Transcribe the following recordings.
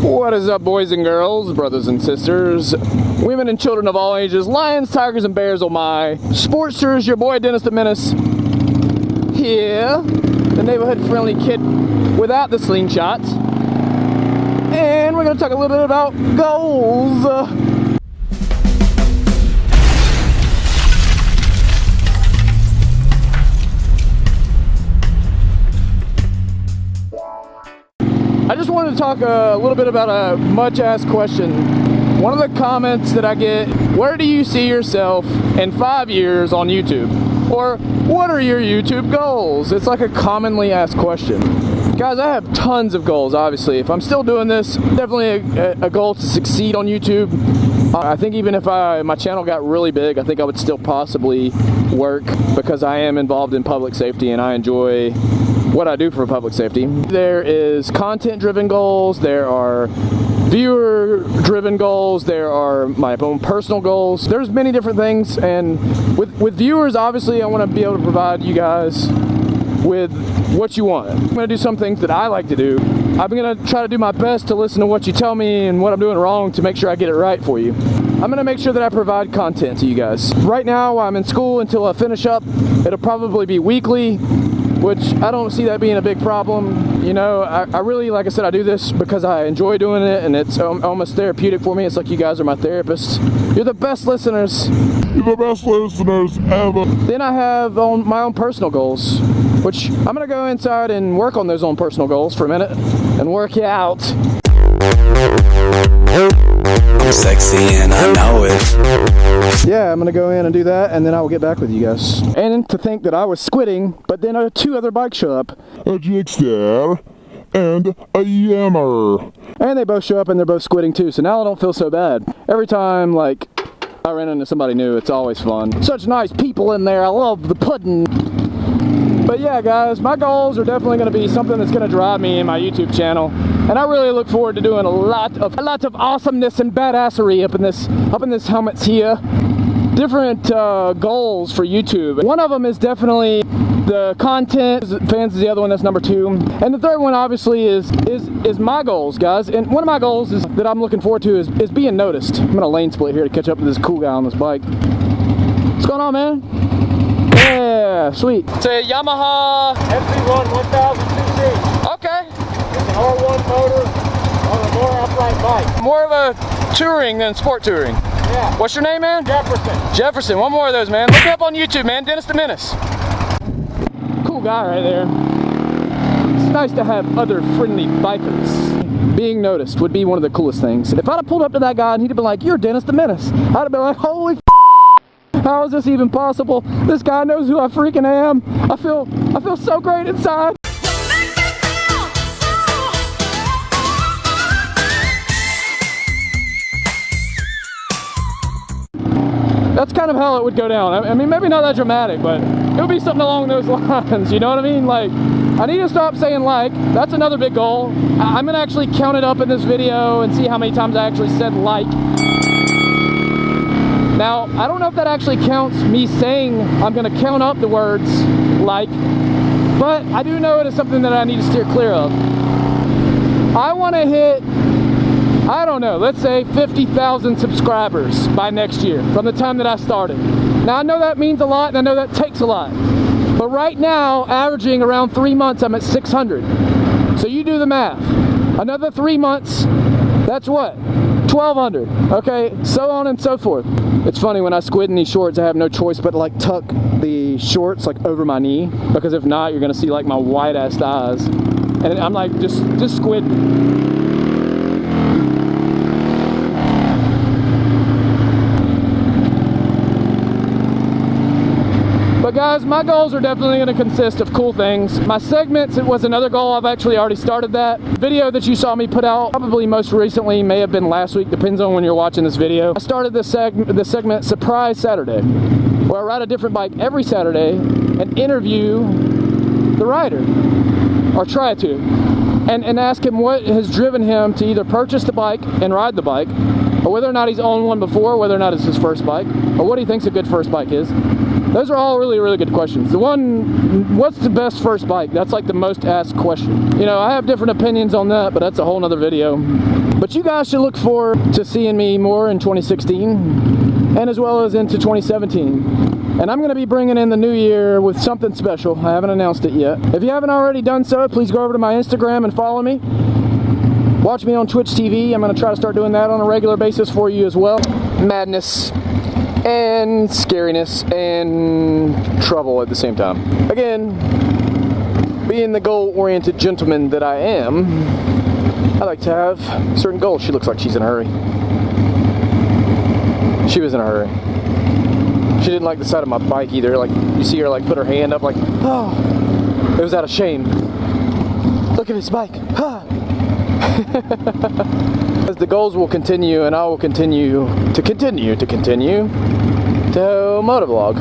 What is up, boys and girls, brothers and sisters, women and children of all ages, lions, tigers, and bears, oh my. Sportsters, your boy DennisTheMinnis here, the neighborhood-friendly kid without the slingshot. And we're going to talk a little bit about goals. I just wanted to talk a little bit about a much asked question. One of the comments that I get, where do you see yourself in 5 years on YouTube? Or what are your YouTube goals? It's like a commonly asked question. Guys, I have tons of goals, obviously. If I'm still doing this, definitely a goal to succeed on YouTube. I think even if my channel got really big, I think I would still possibly work because I am involved in public safety and I enjoy what I do for public safety. There is content-driven goals, there are viewer-driven goals, there are my own personal goals. There's many different things, and with viewers, obviously, I want to be able to provide you guys with what you want. I'm going to do some things that I like to do. I'm going to try to do my best to listen to what you tell me and what I'm doing wrong to make sure I get it right for you. I'm going to make sure that I provide content to you guys. Right now, I'm in school until I finish up. It'll probably be weekly, which I don't see that being a big problem. You know, I really, like I said, I do this because I enjoy doing it, and it's almost therapeutic for me. It's like you guys are my therapists. You're the best listeners. You're the best listeners ever. Then I have my own personal goals, which I'm going to go inside and work on those own personal goals for a minute and work it out. I'm sexy and I know it. Yeah, I'm gonna go in and do that, and then I will get back with you guys. And to think that I was squidding, but then two other bikes show up. A Jigster and a Yammer. And they both show up and they're both squidding too, so now I don't feel so bad. Every time, like, I ran into somebody new, it's always fun. Such nice people in there, I love the pudding. But yeah, guys, my goals are definitely going to be something that's going to drive me in my YouTube channel, and I really look forward to doing a lot of awesomeness and badassery up in this helmets here. Different goals for YouTube. One of them is definitely the content. Fans is the other one. That's number 2, and the third one obviously is my goals, guys. And one of my goals is that I'm looking forward to is being noticed. I'm gonna lane split here to catch up with this cool guy on this bike. What's going on, man? Yeah, sweet. It's a Yamaha FC1 1000cc. Okay. It's an R1 motor on a more upright bike. More of a touring than sport touring. Yeah. What's your name, man? Jefferson. Jefferson. One more of those, man. Look me up on YouTube, man. DennisTheMinnis. Cool guy right there. It's nice to have other friendly bikers. Being noticed would be one of the coolest things. If I'd have pulled up to that guy and he'd have been like, "You're DennisTheMinnis," I'd have been like, "Holy f***, how is this even possible? This guy knows who I freaking am." I feel so great inside. That's kind of how it would go down. I mean, maybe not that dramatic, but it would be something along those lines, you know what I mean? Like, I need to stop saying like. That's another big goal. I'm gonna actually count it up in this video and see how many times I actually said like. Now, I don't know if that actually counts me saying I'm gonna count up the words like, but I do know it is something that I need to steer clear of. I wanna hit, I don't know, let's say 50,000 subscribers by next year from the time that I started. Now, I know that means a lot and I know that takes a lot, but right now, averaging around 3 months, I'm at 600. So you do the math. Another 3 months, that's what? 1,200, okay? So on and so forth. It's funny, when I squid in these shorts, I have no choice but to like tuck the shorts like over my knee, because if not, you're gonna see like my white ass thighs. And I'm like, just squid. But guys, my goals are definitely going to consist of cool things. My segments, it was another goal. I've actually already started that. Video that you saw me put out, probably most recently, may have been last week, depends on when you're watching this video. I started the segment Surprise Saturday, where I ride a different bike every Saturday and interview the rider, or try to, and ask him what has driven him to either purchase the bike and ride the bike, or whether or not he's owned one before, whether or not it's his first bike, or what he thinks a good first bike is. Those are all really, really good questions. The one, what's the best first bike? That's like the most asked question. You know, I have different opinions on that, but that's a whole nother video. But you guys should look forward to seeing me more in 2016 and as well as into 2017. And I'm going to be bringing in the new year with something special. I haven't announced it yet. If you haven't already done so, please go over to my Instagram and follow me. Watch me on Twitch TV. I'm going to try to start doing that on a regular basis for you as well. Madness and scariness and trouble at the same time. Again, being the goal-oriented gentleman that I am, I like to have certain goals. She looks like she's in a hurry. She was in a hurry. She didn't like the side of my bike either. Like, you see her like put her hand up like, oh, it was out of shame. Look at this bike. Ah. As the goals will continue, and I will continue to motovlog.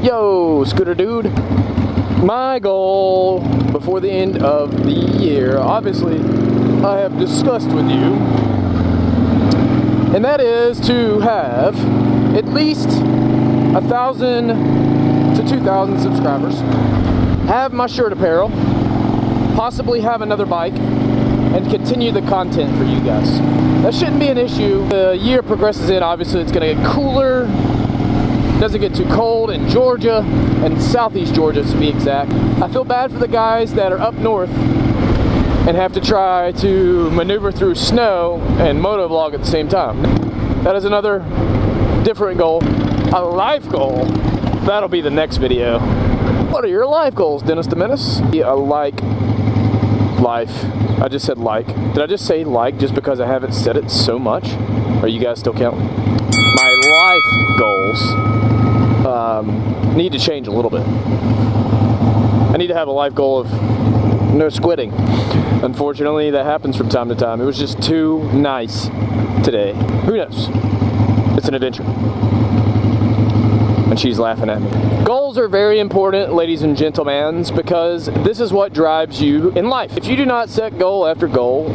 Yo, scooter dude. My goal before the end of the year, obviously, I have discussed with you, and that is to have at least 1,000 to 2,000 subscribers, have my shirt apparel, possibly have another bike, and continue the content for you guys. That shouldn't be an issue. The year progresses in, obviously it's gonna get cooler, doesn't get too cold in Georgia, and southeast Georgia to be exact. I feel bad for the guys that are up north and have to try to maneuver through snow and motovlog at the same time. That is another different goal. A life goal, that'll be the next video. What are your life goals, DennisTheMinnis? Yeah, like life. I just said like. Did I just say like just because I haven't said it so much? Are you guys still counting? My life goals need to change a little bit. I need to have a life goal of no squidding. Unfortunately, that happens from time to time. It was just too nice today. Who knows? It's an adventure. And she's laughing at me. Goals are very important, ladies and gentlemen, because this is what drives you in life. If you do not set goal after goal,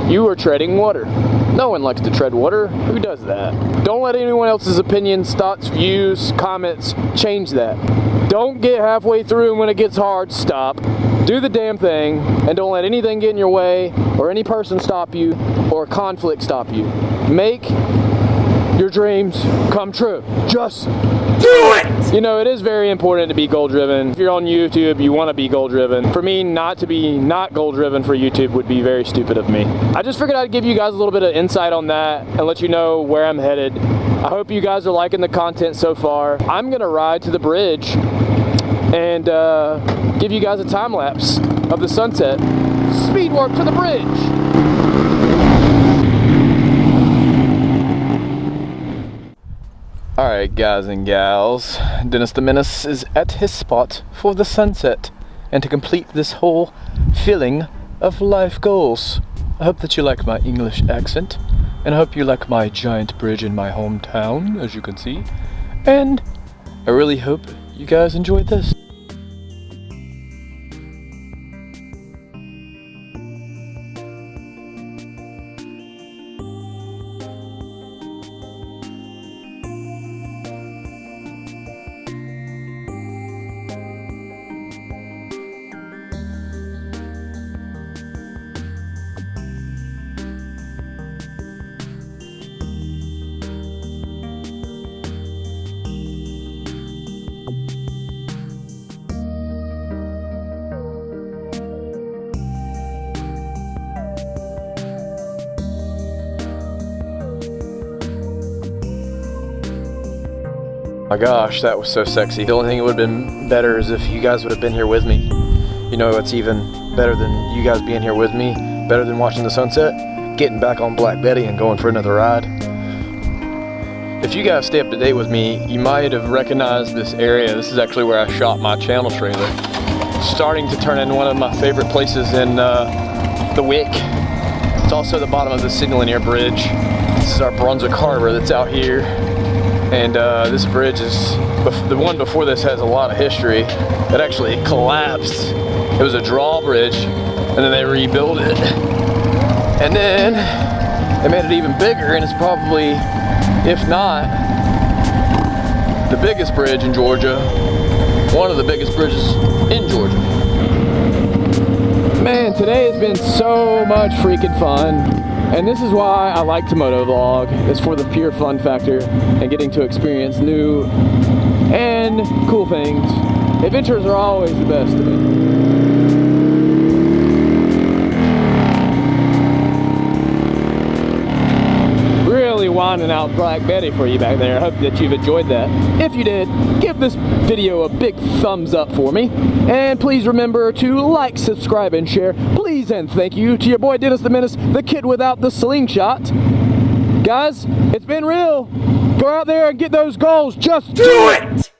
you are treading water. No one likes to tread water. Who does that? Don't let anyone else's opinions, thoughts, views, comments change that. Don't get halfway through and when it gets hard, stop. Do the damn thing, and don't let anything get in your way, or any person stop you, or conflict stop you. Make your dreams come true. Just do it! You know, it is very important to be goal-driven. If you're on YouTube, you want to be goal-driven. For me, not to be not goal-driven for YouTube would be very stupid of me. I just figured I'd give you guys a little bit of insight on that and let you know where I'm headed. I hope you guys are liking the content so far. I'm gonna ride to the bridge and give you guys a time lapse of the sunset. Speed warp to the bridge. Alright guys and gals, DennisTheMinnis is at his spot for the sunset and to complete this whole filling of life goals. I hope that you like my English accent, and I hope you like my giant bridge in my hometown, as you can see, and I really hope you guys enjoyed this. My gosh, that was so sexy. The only thing that would have been better is if you guys would have been here with me. You know what's even better than you guys being here with me? Better than watching the sunset? Getting back on Black Betty and going for another ride. If you guys stay up to date with me, you might have recognized this area. This is actually where I shot my channel trailer. Starting to turn into one of my favorite places in the Wick. It's also the bottom of the Signal-Linear Bridge. This is our Brunswick Harbor that's out here. And this bridge is, the one before this has a lot of history. It actually collapsed. It was a drawbridge, and then they rebuilt it. And then they made it even bigger, and it's probably, if not, the biggest bridge in Georgia. One of the biggest bridges in Georgia. Man, today has been so much freaking fun. And this is why I like to motovlog. It's for the pure fun factor and getting to experience new and cool things. Adventures are always the best to me. Really winding out Black Betty for you back there. I hope that you've enjoyed that. If you did, give this video a big thumbs up for me. And please remember to like, subscribe, and share. Please and thank you to your boy Dennis the Menace, the kid without the slingshot. Guys, it's been real. Go out there and get those goals. Just do it!